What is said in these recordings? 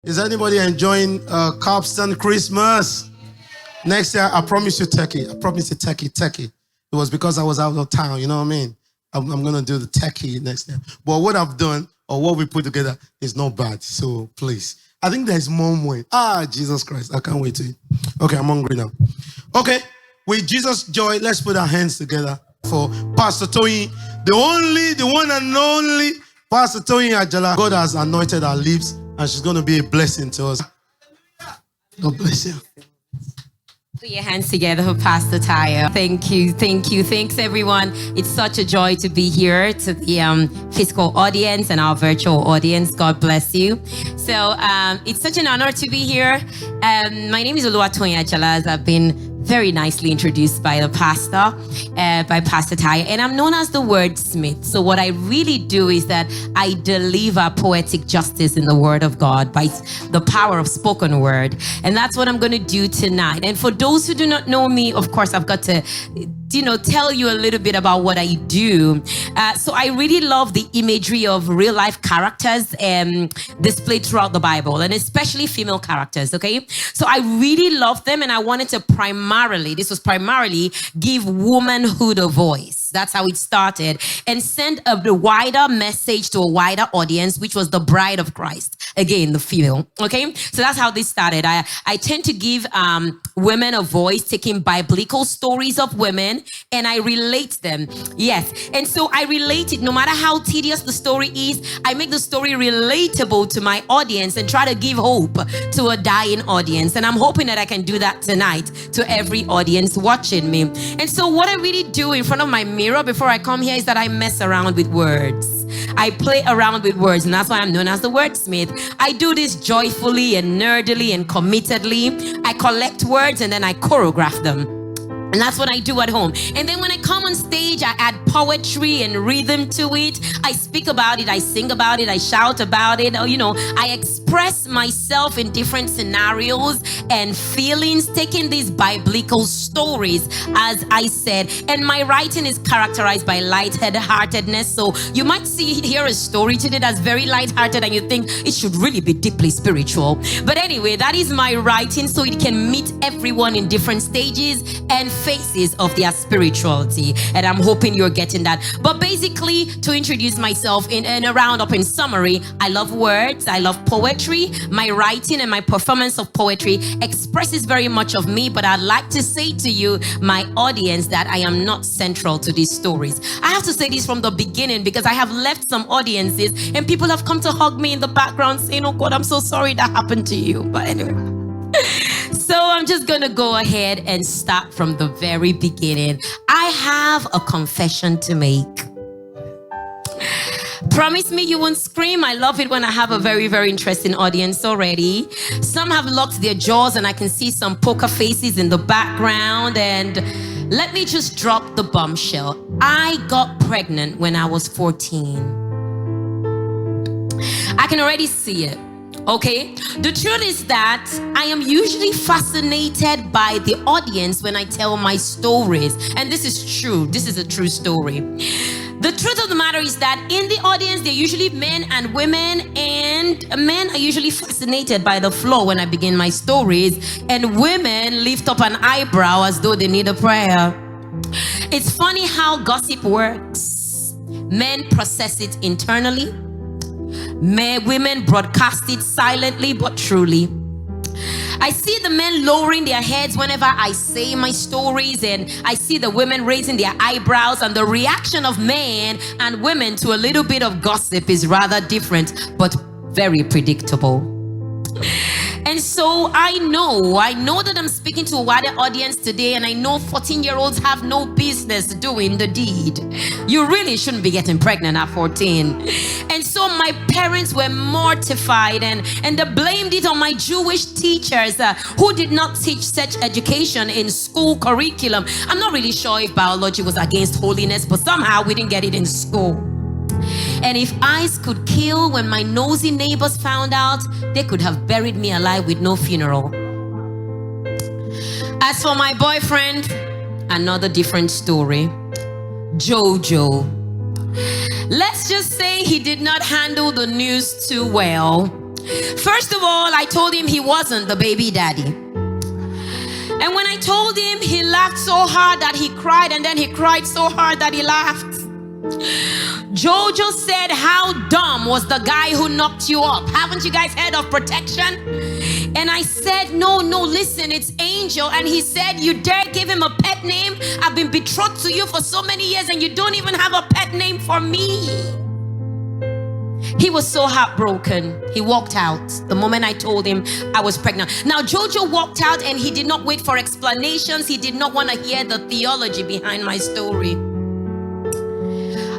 Is anybody enjoying Capstan Christmas? Next year, I promise you turkey. I promise you turkey. It was because I was out of town, you know what I mean? I'm going to do the turkey next year. But what I've done, or what we put together, is not bad. So please. I think there's more way. Jesus Christ. I can't wait to eat. Okay, I'm hungry now. Okay, with Jesus' joy, let's put our hands together for Pastor TOYIN. The one and only Pastor TOYIN AJALA. God has anointed our lips, and she's going to be a blessing to us. God bless you. Put your hands together for Pastor Taya. Thank you. Thanks, everyone. It's such a joy to be here, to the physical audience and our virtual audience. God bless you. So it's such an honor to be here. My name is Oladeru AJALA, as I've been very nicely introduced by the pastor, by Pastor Taya, and I'm known as the wordsmith. So what I really do is that I deliver poetic justice in the Word of God by the power of spoken word, and that's what I'm going to do tonight. And for those who do not know me, of course, I've got to tell you a little bit about what I do. So I really love the imagery of real life characters displayed throughout the Bible, and especially female characters, okay? So I really love them, and I wanted to primarily give womanhood a voice. That's how it started, and send a wider message to a wider audience, which was the bride of Christ. Again, the female, okay? So that's how this started. I tend to give women a voice, taking biblical stories of women, and I relate them. Yes, and so I relate it. No matter how tedious the story is, I make the story relatable to my audience and try to give hope to a dying audience. And I'm hoping that I can do that tonight to every audience watching me. And so what I really do in front of my mirror before I come here is that I mess around with words. I play around with words, and that's why I'm known as the wordsmith. I do this joyfully and nerdily and committedly. I collect words and then I choreograph them. And that's what I do at home. And then when I come on stage, I add poetry and rhythm to it. I speak about it, I sing about it, I shout about it. I express myself in different scenarios and feelings, taking these biblical stories, as I said. And my writing is characterized by lightheartedness. So you might hear a story today that's very lighthearted, and you think it should really be deeply spiritual. But anyway, that is my writing, so it can meet everyone in different stages and phases of their spirituality, and I'm hoping you're getting that. But basically, to introduce myself in a roundup, in summary, I love words, I love poetry. My writing and my performance of poetry expresses very much of me, but I'd like to say to you, my audience, that I am not central to these stories. I have to say this from the beginning, because I have left some audiences and people have come to hug me in the background saying, "Oh God, I'm so sorry that happened to you." But anyway, so I'm just going to go ahead and start from the very beginning. I have a confession to make. Promise me you won't scream. I love it when I have a very, very interesting audience already. Some have locked their jaws, and I can see some poker faces in the background. And let me just drop the bombshell. I got pregnant when I was 14. I can already see it. Okay, the truth is that I am usually fascinated by the audience when I tell my stories, and this is true. This is a true story. The truth of the matter is that in the audience, they're usually men and women, and men are usually fascinated by the flow when I begin my stories, and women lift up an eyebrow as though they need a prayer. It's funny how gossip works. Men process it internally. Women broadcast it silently but truly. I see the men lowering their heads whenever I say my stories, and I see the women raising their eyebrows, and the reaction of men and women to a little bit of gossip is rather different but very predictable. And so I know that I'm speaking to a wider audience today, and I know 14-year-olds have no business doing the deed. You really shouldn't be getting pregnant at 14. And so my parents were mortified, and they blamed it on my Jewish teachers who did not teach sex education in school curriculum. I'm not really sure if biology was against holiness, but somehow we didn't get it in school. And if eyes could kill, when my nosy neighbors found out, they could have buried me alive with no funeral. As for my boyfriend, another different story. Jojo. Let's just say he did not handle the news too well. First of all, I told him he wasn't the baby daddy. And when I told him, he laughed so hard that he cried, and then he cried so hard that he laughed. Jojo said, how dumb was the guy who knocked you up? Haven't you guys heard of protection? And I said, no, listen, it's Angel. And he said, you dare give him a pet name? I've been betrothed to you for so many years and you don't even have a pet name for me. He was so heartbroken. He walked out the moment I told him I was pregnant. Now, Jojo walked out and he did not wait for explanations. He did not want to hear the theology behind my story.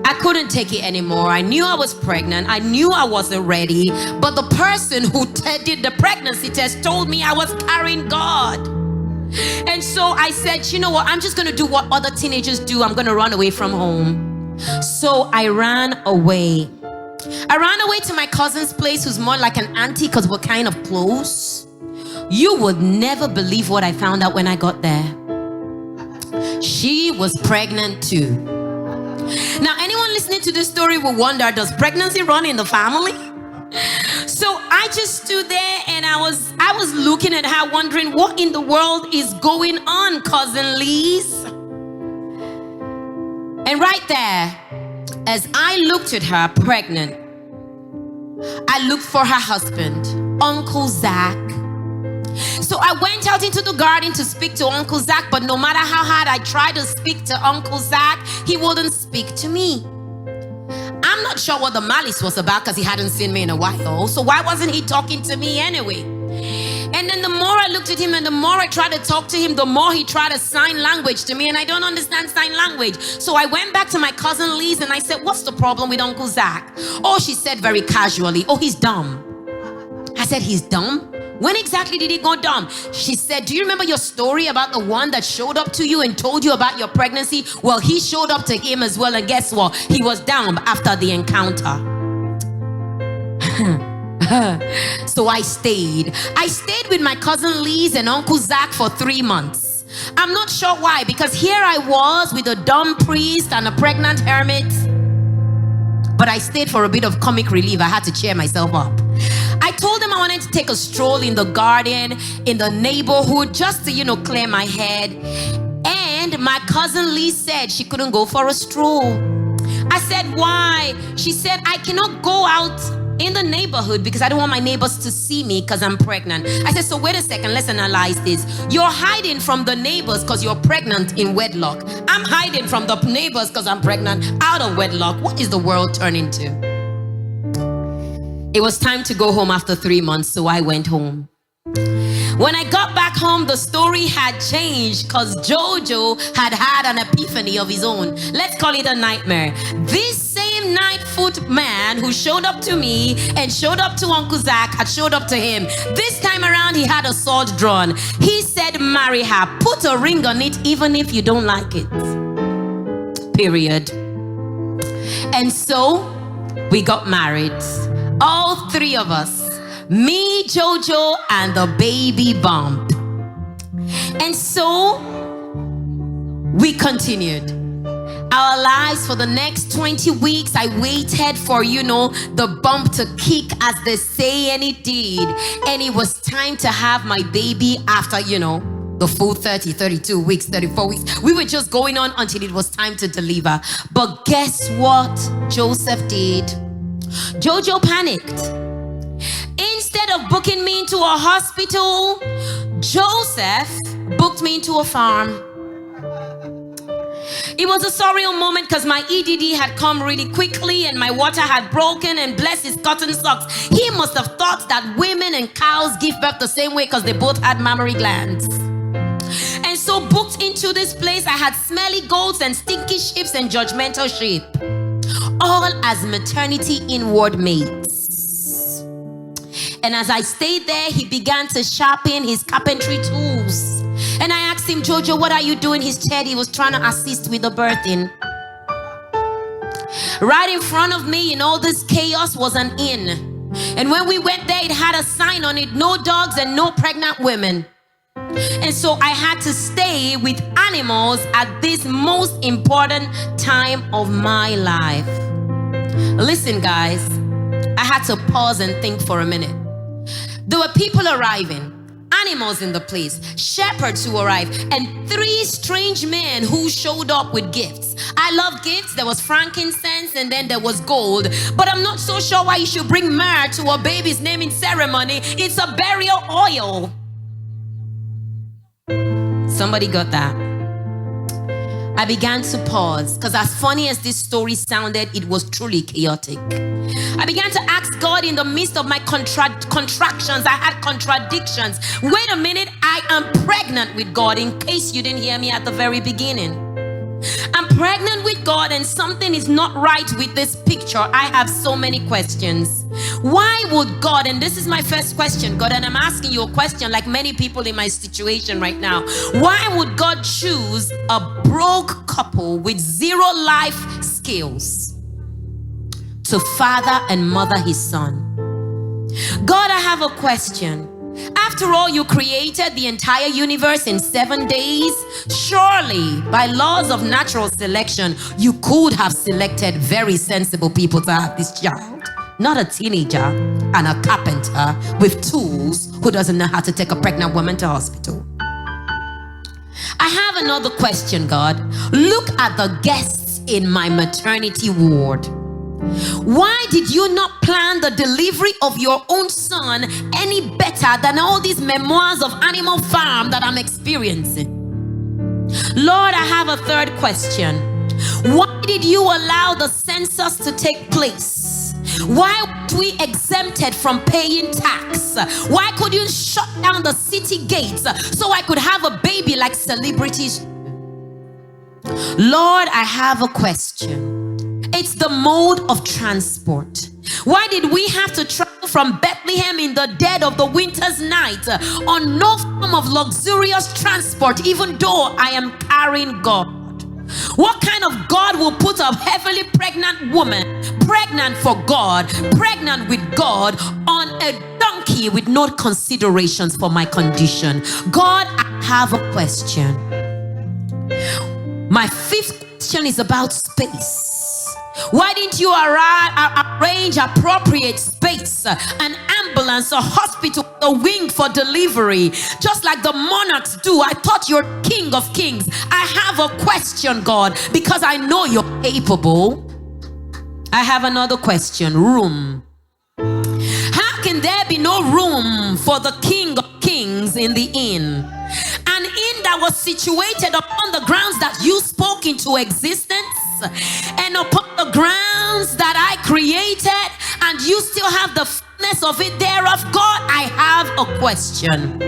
I couldn't take it anymore. I knew I was pregnant. I knew I wasn't ready. But the person who did the pregnancy test told me I was carrying God. And so I said, you know what? I'm just going to do what other teenagers do. I'm going to run away from home. So I ran away. I ran away to my cousin's place, who's more like an auntie because we're kind of close. You would never believe what I found out when I got there. She was pregnant too. Now, anyone listening to this story will wonder, does pregnancy run in the family? So I just stood there and I was looking at her wondering, what in the world is going on, Cousin Lise? And right there, as I looked at her pregnant, I looked for her husband, Uncle Zach. So I went out into the garden to speak to Uncle Zach, but no matter how hard I tried to speak to Uncle Zach, he wouldn't speak to me. I'm not sure what the malice was about because he hadn't seen me in a while. So why wasn't he talking to me anyway? And then the more I looked at him and the more I tried to talk to him, the more he tried to sign language to me, and I don't understand sign language. So I went back to my cousin Lise and I said, what's the problem with Uncle Zach? Oh, she said very casually, oh, he's dumb. I said, he's dumb? When exactly did he go dumb? She said, do you remember your story about the one that showed up to you and told you about your pregnancy? Well, he showed up to him as well, and guess what? He was dumb after the encounter. So I stayed with my cousin Lise and Uncle Zach for 3 months. I'm not sure why, because here I was with a dumb priest and a pregnant hermit. But I stayed for a bit of comic relief. I had to cheer myself up. I told them I wanted to take a stroll in the garden, in the neighborhood, just to, clear my head. And my cousin Lee said she couldn't go for a stroll. I said, why? She said, I cannot go out in the neighborhood because I don't want my neighbors to see me because I'm pregnant. I said, so wait a second, let's analyze this. You're hiding from the neighbors because you're pregnant in wedlock. I'm hiding from the neighbors because I'm pregnant out of wedlock. What is the world turning to? It was time to go home after 3 months, so I went home. When I got back home, the story had changed because Jojo had an epiphany of his own. Let's call it a nightmare. This same 9-foot man who showed up to me and showed up to Uncle Zach had showed up to him. This time around, he had a sword drawn. He said, marry her, put a ring on it even if you don't like it. Period. And so, we got married. All 3 of us. Me, Jojo, and the baby bump. And so, we continued our lives for the next 20 weeks. I waited for, the bump to kick, as they say, and it did. And it was time to have my baby after, the full 30, 32 weeks, 34 weeks. We were just going on until it was time to deliver. But guess what Joseph did? Jojo panicked. Instead of booking me into a hospital, Joseph booked me into a farm. It was a surreal moment because my EDD had come really quickly and my water had broken, and bless his cotton socks, he must have thought that women and cows give birth the same way because they both had mammary glands. And so booked into this place, I had smelly goats and stinky sheep and judgmental sheep, all as maternity inward mates. And as I stayed there, he began to sharpen his carpentry tools. And I asked him, Jojo, what are you doing? He said he was trying to assist with the birthing. Right in front of me in all this chaos was an inn. And when we went there, it had a sign on it, no dogs and no pregnant women. And so I had to stay with animals at this most important time of my life. Listen, guys, I had to pause and think for a minute. There were people arriving, animals in the place, shepherds who arrived, and 3 strange men who showed up with gifts. I love gifts. There was frankincense and then there was gold. But I'm not so sure why you should bring myrrh to a baby's naming ceremony. It's a burial oil. Somebody got that? I began to pause, because as funny as this story sounded, it was truly chaotic. I began to ask God in the midst of my contractions. I had contradictions. Wait a minute, I am pregnant with God, in case you didn't hear me at the very beginning. I'm pregnant with God and something is not right with this picture. I have so many questions. Why would God, and this is my first question, God, and I'm asking you a question like many people in my situation right now. Why would God choose a broke couple with 0 life skills to father and mother his son? God, I have a question. After all, you created the entire universe in 7 days. Surely, by laws of natural selection, you could have selected very sensible people to have this child. Not a teenager and a carpenter with tools who doesn't know how to take a pregnant woman to hospital. I have another question, God. Look at the guests in my maternity ward. Why did you not plan the delivery of your own son any better than all these memoirs of Animal Farm that I'm experiencing? Lord, I have a third question. Why did you allow the census to take place? Why were we exempted from paying tax? Why could you shut down the city gates so I could have a baby like celebrities? Lord, I have a question. It's the mode of transport. Why did we have to travel from Bethlehem in the dead of the winter's night on no form of luxurious transport, even though I am carrying God? What kind of God will put a heavily pregnant woman, pregnant for God, pregnant with God, on a donkey with no considerations for my condition? God, I have a question. My 5th question is about space. Why didn't you arrange appropriate space, an ambulance, a hospital, a wing for delivery, just like the monarchs do? I thought you're King of Kings. I have a question, God, because I know you're capable. I have another question. Room. How can there be no room for the King of Kings in the inn? An inn that was situated upon the grounds that you spoke into existence, and upon the grounds that I created, and you still have the fullness of it thereof. God, I have a question.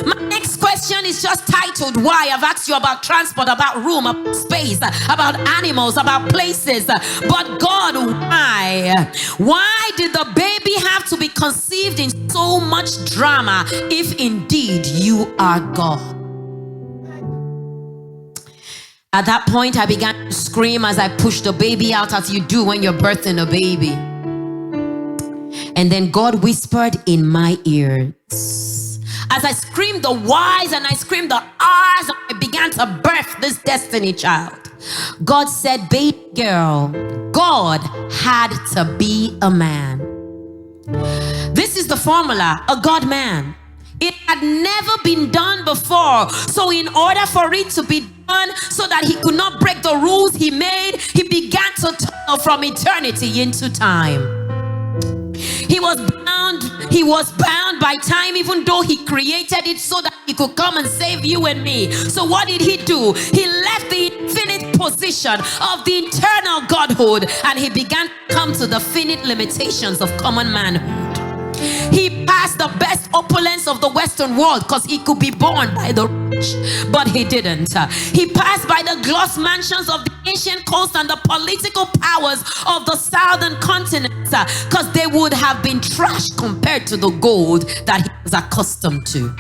My next question is just titled Why. I've asked you about transport, about room, about space, about animals, about places. But God, why? Why did the baby have to be conceived in so much drama if indeed you are God? At that point, I began to scream as I pushed the baby out, as you do when you're birthing a baby. And then God whispered in my ears. As I screamed the whys and I screamed the ahs, I began to birth this destiny child. God said, baby girl, God had to be a man. This is the formula, a God man. It had never been done before. So in order for it to be done, so that he could not break the rules he made, he began to tunnel from eternity into time. He was bound by time, even though he created it so that he could come and save you and me. So what did he do? He left the infinite position of the eternal Godhood, and he began to come to the finite limitations of common manhood. He passed the best opulence of the Western world because he could be born by the rich, but he didn't. He passed by the gloss mansions of the ancient coast and the political powers of the southern continents because they would have been trash compared to the gold that he was accustomed to.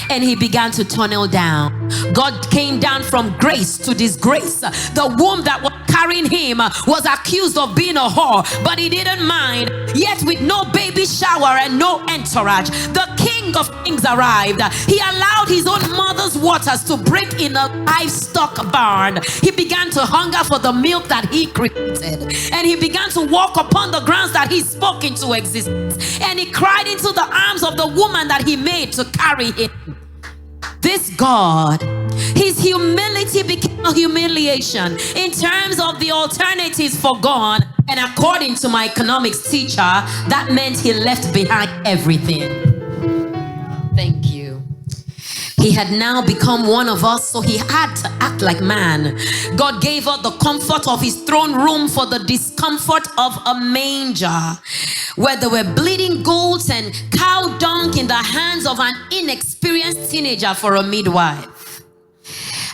And he began to tunnel down. God came down from grace to disgrace. The womb that was carrying him was accused of being a whore, but he didn't mind. Yet with no baby shower and no entourage, the King of Kings arrived. He allowed his own mother's those waters to break in a livestock barn. He began to hunger for the milk that he created. And he began to walk upon the grounds that he spoke into existence. And he cried into the arms of the woman that he made to carry him. This God, his humility became a humiliation in terms of the alternatives for God. And according to my economics teacher, that meant he left behind everything. Thank you. He had now become one of us, so he had to act like man. God gave up the comfort of his throne room for the discomfort of a manger, where there were bleeding goats and cow dung in the hands of an inexperienced teenager for a midwife.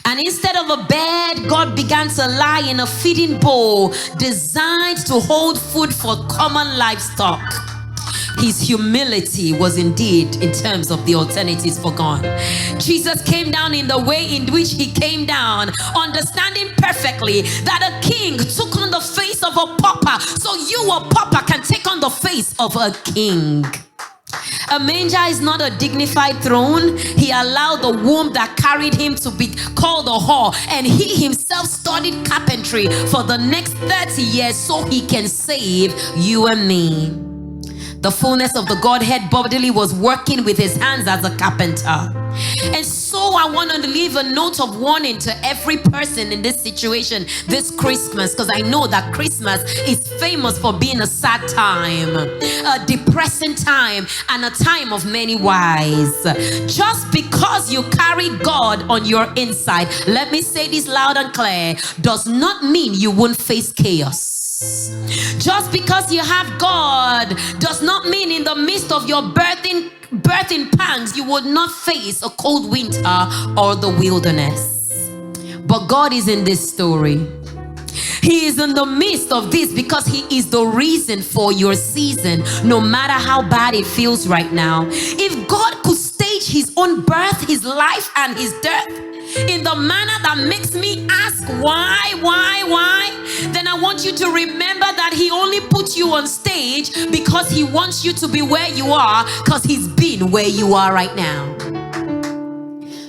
And instead of a bed, God began to lie in a feeding bowl designed to hold food for common livestock. His humility was indeed in terms of the alternatives for God. Jesus came down in the way in which he came down, understanding perfectly that a king took on the face of a pauper, so you, a pauper, can take on the face of a king. A manger is not a dignified throne. He allowed the womb that carried him to be called a whore, and he himself studied carpentry for the next 30 years so he can save you and me. The fullness of the Godhead bodily was working with his hands as a carpenter. And so I want to leave a note of warning to every person in this situation this Christmas, because I know that Christmas is famous for being a sad time, a depressing time, and a time of many whys. Just because you carry God on your inside, let me say this loud and clear, does not mean you won't face chaos. Just because you have God does not mean in the midst of your birthing pangs you would not face a cold winter or the wilderness. But God is in this story. He is in the midst of this because he is the reason for your season, no matter how bad it feels right now. If God could stage his own birth, his life, and his death in the manner that makes me ask why, then I want you to remember that he only put you on stage because he wants you to be where you are, because he's been where you are right now.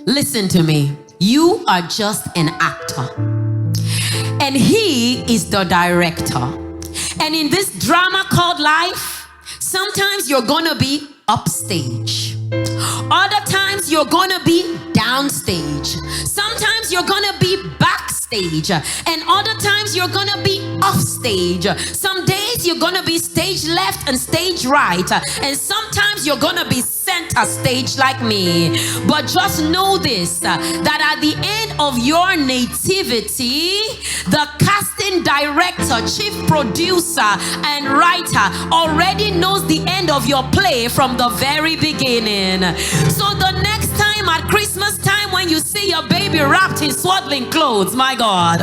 Listen to me. You are just an actor, and he is the director. And in this drama called life, sometimes you're gonna be upstage, other times you're gonna be downstage, sometimes you're gonna be backstage, and other times you're gonna be off stage. Some days you're gonna be stage left and stage right, and sometimes you're gonna be center stage like me. But just know this, that at the end of your nativity, the casting director, chief producer, and writer already knows the end of your play from the very beginning. So the next time at Christmas time when you see your baby wrapped in swaddling clothes, my God,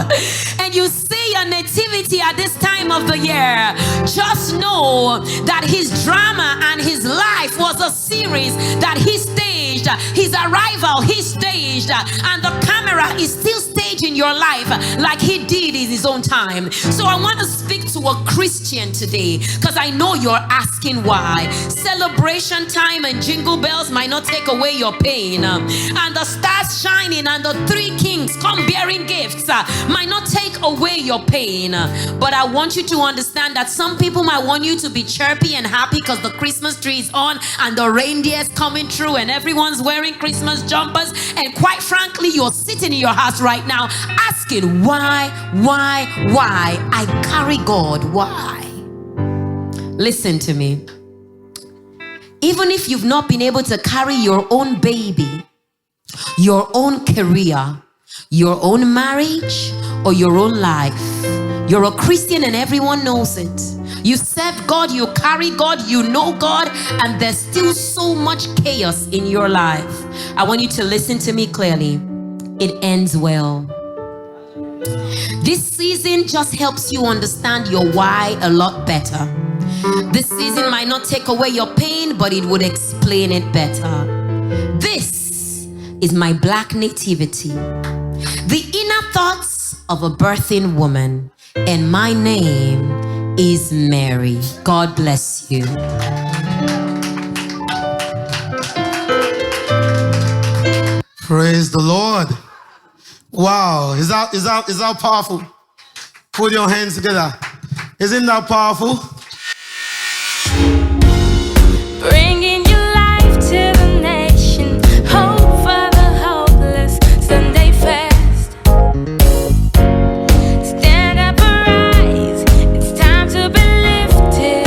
and you see your nativity at this time of the year, just know that his drama and his life was a series that he staged. His arrival he staged, and the camera is still staging your life like he did in his own time. So I want to speak to a Christian today, because I know you're asking why. Celebration time and jingle bells might not take away your pain, and the stars shining and the three kings come bearing gifts might not take away your pain. But I want you to understand that some people might want you to be chirpy and happy because the Christmas tree is on and the reindeer's coming through and everyone's wearing Christmas jumpers, and quite frankly you're sitting in your house right now asking why I carry God, why? Listen to me. Even if you've not been able to carry your own baby, your own career, your own marriage, or your own life, you're a Christian and everyone knows it. You serve God, you carry God, you know God, and there's still so much chaos in your life. I want you to listen to me clearly. It ends well. This season just helps you understand your why a lot better. This season might not take away your pain, but it would explain it better. This is my Black nativity, the inner thoughts of a birthing woman, and my name is Mary. God bless you. Praise the Lord. Wow. Is that powerful? Put your hands together. Isn't that powerful? Bringing your life to the nation, hope for the hopeless, Sunday fast. Stand up and rise, it's time to be lifted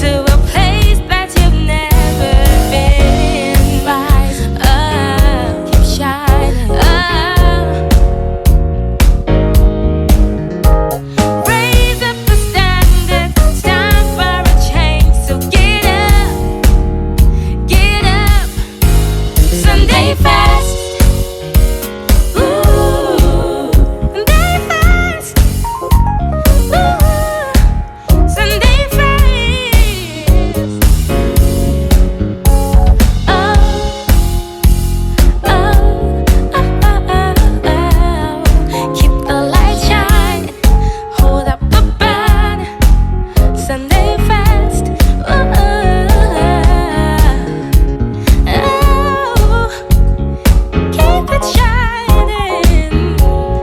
to a place that you've never been. Rise up, keep shining up. Raise up the standard, it's time for a change, so get up, Sunday fast.